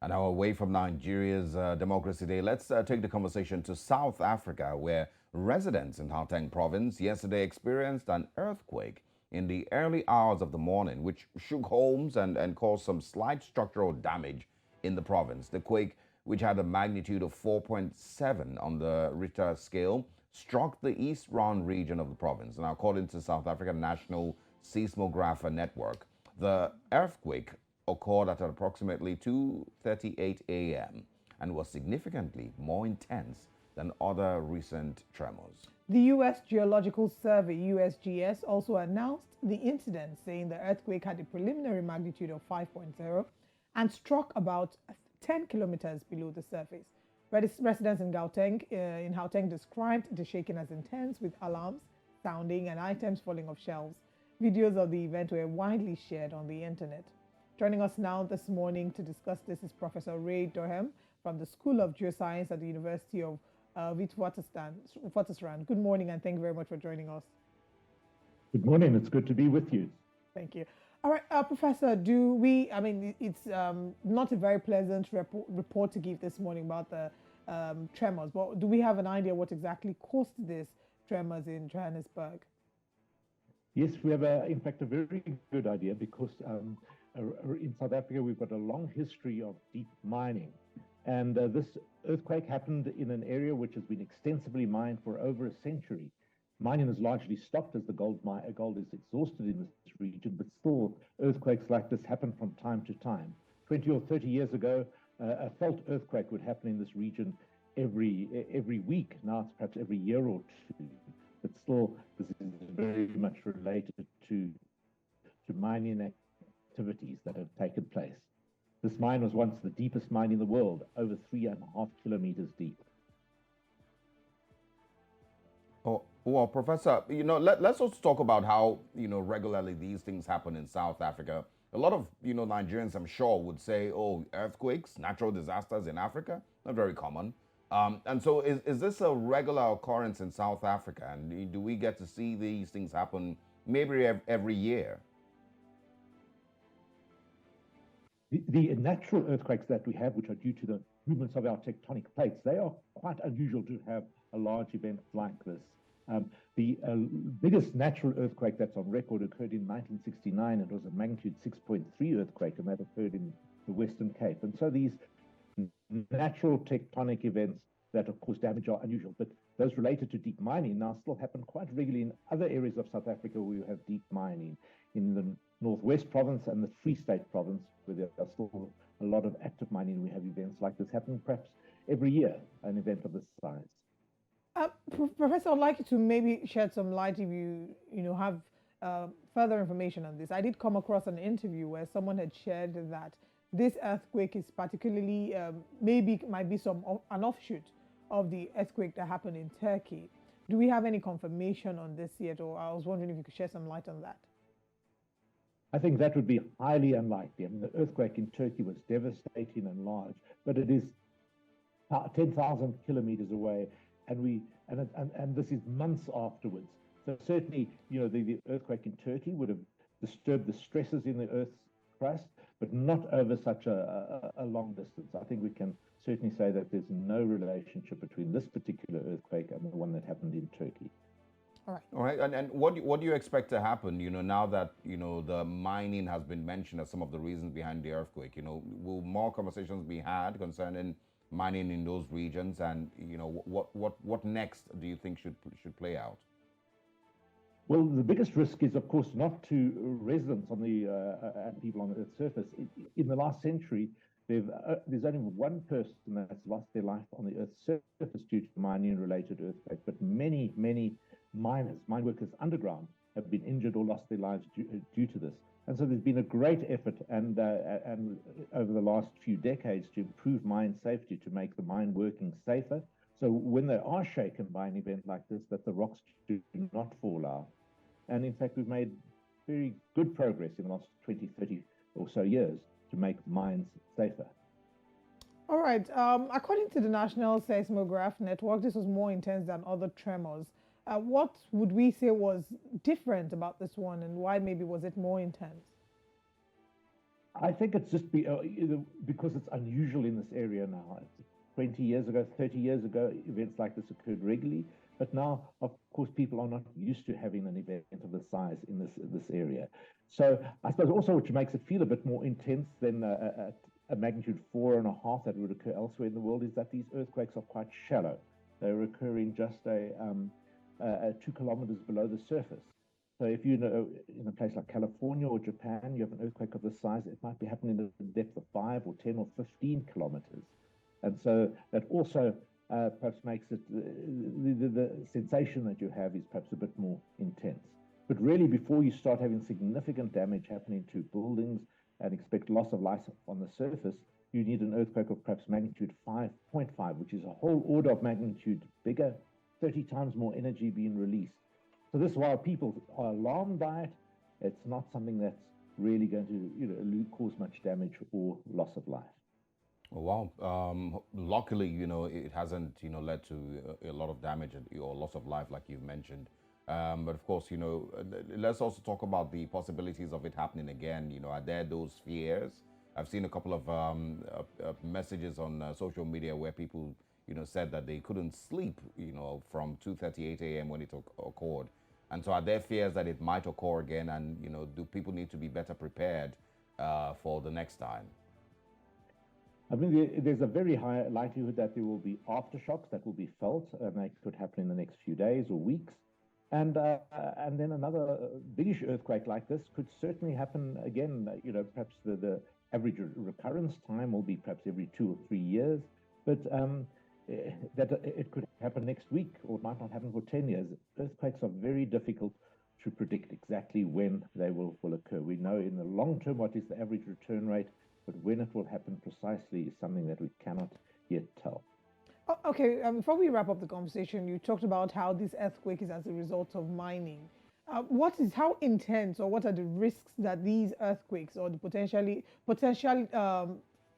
And now, away from Nigeria's Democracy Day, let's take the conversation to South Africa, where residents in Gauteng province yesterday experienced an earthquake in the early hours of the morning, which shook homes and caused some slight structural damage in the province. The quake, which had a magnitude of 4.7 on the Richter scale, struck the East Rand region of the province. And according to South African National Seismograph Network, the earthquake occurred at approximately 2:38 a.m. and was significantly more intense than other recent tremors. The U.S. Geological Survey, USGS, also announced the incident, saying the earthquake had a preliminary magnitude of 5.0 and struck about 10 kilometers below the surface. Residents in Gauteng described the shaking as intense, with alarms sounding and items falling off shelves. Videos of the event were widely shared on the internet. Joining us now this morning to discuss this is Professor Ray Durham from the School of Geoscience at the University of Witwatersrand. Good morning, and thank you very much for joining us. Good morning. It's good to be with you. Thank you. All right, Professor, it's not a very pleasant report to give this morning about the tremors, but do we have an idea what exactly caused this tremors in Johannesburg? Yes, we have, in fact, a very good idea because in South Africa, we've got a long history of deep mining. And this earthquake happened in an area which has been extensively mined for over a century. Mining has largely stopped as the gold is exhausted in this region, but still earthquakes like this happen from time to time. 20 or 30 years ago, a fault earthquake would happen in this region every week. Now it's perhaps every year or two. But still, this is very much related to mining activities that have taken place. This mine was once the deepest mine in the world, over 3.5 kilometers deep. Oh, well, Professor, let's also talk about how, regularly these things happen in South Africa. A lot of, Nigerians, I'm sure, would say, oh, earthquakes, natural disasters in Africa, not very common. And so is this a regular occurrence in South Africa? And do we get to see these things happen maybe every year? The natural earthquakes that we have, which are due to the movements of our tectonic plates, they are quite unusual to have a large event like this. The biggest natural earthquake that's on record occurred in 1969. It was a magnitude 6.3 earthquake, and that occurred in the Western Cape. And so these natural tectonic events that, of course, damage are unusual. But those related to deep mining now still happen quite regularly in other areas of South Africa where you have deep mining. In the Northwest Province and the Free State Province, where there are still a lot of active mining, we have events like this happening perhaps every year, an event of this size. Professor, I'd like you to maybe shed some light if you have further information on this. I did come across an interview where someone had shared that this earthquake is particularly might be an offshoot of the earthquake that happened in Turkey. Do we have any confirmation on this yet, or I was wondering if you could shed some light on that? I think that would be highly unlikely. I mean, the earthquake in Turkey was devastating and large, but it is 10,000 kilometers away, and this is months afterwards. So certainly, the earthquake in Turkey would have disturbed the stresses in the Earth's crust, but not over such a long distance. I think we can certainly say that there's no relationship between this particular earthquake and the one that happened in Turkey. All right. And what do you expect to happen, now that, the mining has been mentioned as some of the reasons behind the earthquake? Will more conversations be had concerning mining in those regions? And, what next do you think should play out? Well, the biggest risk is, of course, not to residents on and people on the Earth's surface. In the last century, there's only one person that's lost their life on the Earth's surface due to mining-related earthquake, but many mine workers underground have been injured or lost their lives due to this. And so there's been a great effort and over the last few decades to improve mine safety, to make the mine working safer. So when they are shaken by an event like this, that the rocks do not fall out. And in fact, we've made very good progress in the last 20, 30 or so years to make mines safer. All right. According to the National Seismograph Network, this was more intense than other tremors. What would we say was different about this one, and why maybe was it more intense? I think it's just because it's unusual in this area now. 20 years ago, 30 years ago, events like this occurred regularly. But now, of course, people are not used to having an event of this size in this area. So I suppose also what makes it feel a bit more intense than a magnitude 4.5 that would occur elsewhere in the world is that these earthquakes are quite shallow. They're occurring just 2 kilometers below the surface. So if you know in a place like California or Japan, you have an earthquake of this size, it might be happening at a depth of 5 or 10 or 15 kilometers. And so that also perhaps makes it, the sensation that you have is perhaps a bit more intense. But really, before you start having significant damage happening to buildings and expect loss of life on the surface, you need an earthquake of perhaps magnitude 5.5, which is a whole order of magnitude bigger, 30 times more energy being released. So this, while people are alarmed by it, it's not something that's really going to cause much damage or loss of life. Wow. Luckily, it hasn't, led to a lot of damage or loss of life, like you mentioned. But of course, let's also talk about the possibilities of it happening again. Are there those fears? I've seen a couple of messages on social media where people, said that they couldn't sleep, from 2:38 a.m. when it occurred. And so are there fears that it might occur again? And, do people need to be better prepared for the next time? I mean, there's a very high likelihood that there will be aftershocks that will be felt, and that could happen in the next few days or weeks. And then another biggish earthquake like this could certainly happen again. Perhaps the average recurrence time will be perhaps every 2 or 3 years, but that it could happen next week, or it might not happen for 10 years. Earthquakes are very difficult to predict exactly when they will occur. We know in the long term what is the average return rate, but when it will happen precisely is something that we cannot yet tell. Okay, before we wrap up the conversation, you talked about how this earthquake is as a result of mining. How intense, or what are the risks that these earthquakes, or the potential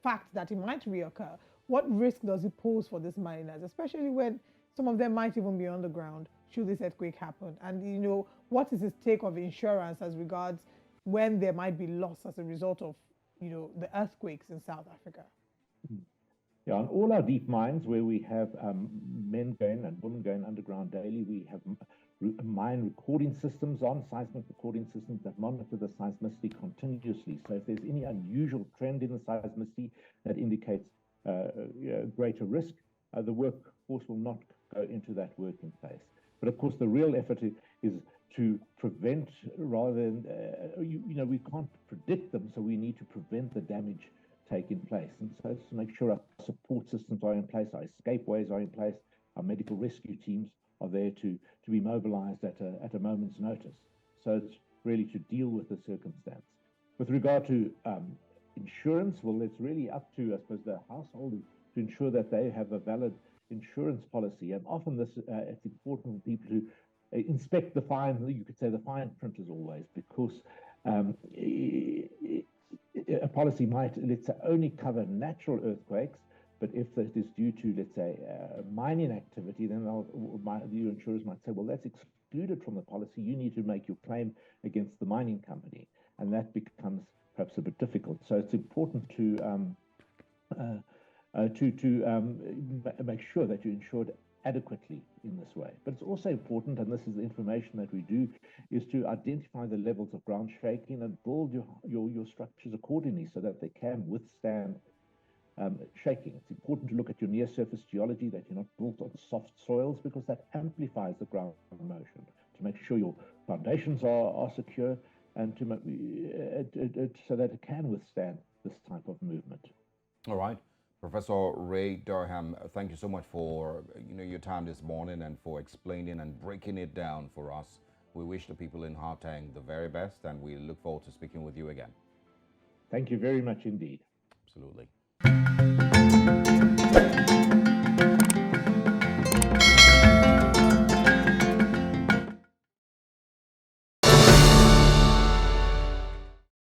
fact that it might reoccur? What risk does it pose for these miners, especially when some of them might even be underground should this earthquake happen? And what is the take of insurance as regards when there might be loss as a result of the earthquakes in South Africa? Yeah, on all our deep mines where we have men going and women going underground daily, we have mine recording systems on, seismic recording systems that monitor the seismicity continuously. So if there's any unusual trend in the seismicity that indicates greater risk, the workforce will not go into that working place. But of course, the real effort is to prevent rather than, we can't predict them, so we need to prevent the damage taking place. And so it's to make sure our support systems are in place, our escape ways are in place, our medical rescue teams are there to be mobilized at a moment's notice. So it's really to deal with the circumstance. With regard to insurance, well, it's really up to, I suppose, the household to ensure that they have a valid insurance policy. And often it's important for people to inspect the fine, you could say the fine print as always, because a policy might, let's say, only cover natural earthquakes, but if it is due to, let's say, mining activity, then the insurers might say, well, that's excluded from the policy. You need to make your claim against the mining company, and that becomes perhaps a bit difficult. So it's important to make sure that you're insured adequately in this way. But it's also important, and this is the information that we do, is to identify the levels of ground shaking and build your structures accordingly so that they can withstand shaking. It's important to look at your near-surface geology, that you're not built on soft soils, because that amplifies the ground motion, to make sure your foundations are secure and to so that it can withstand this type of movement. All right. Professor Ray Durham, thank you so much for your time this morning and for explaining and breaking it down for us. We wish the people in Gauteng the very best, and we look forward to speaking with you again. Thank you very much indeed. Absolutely.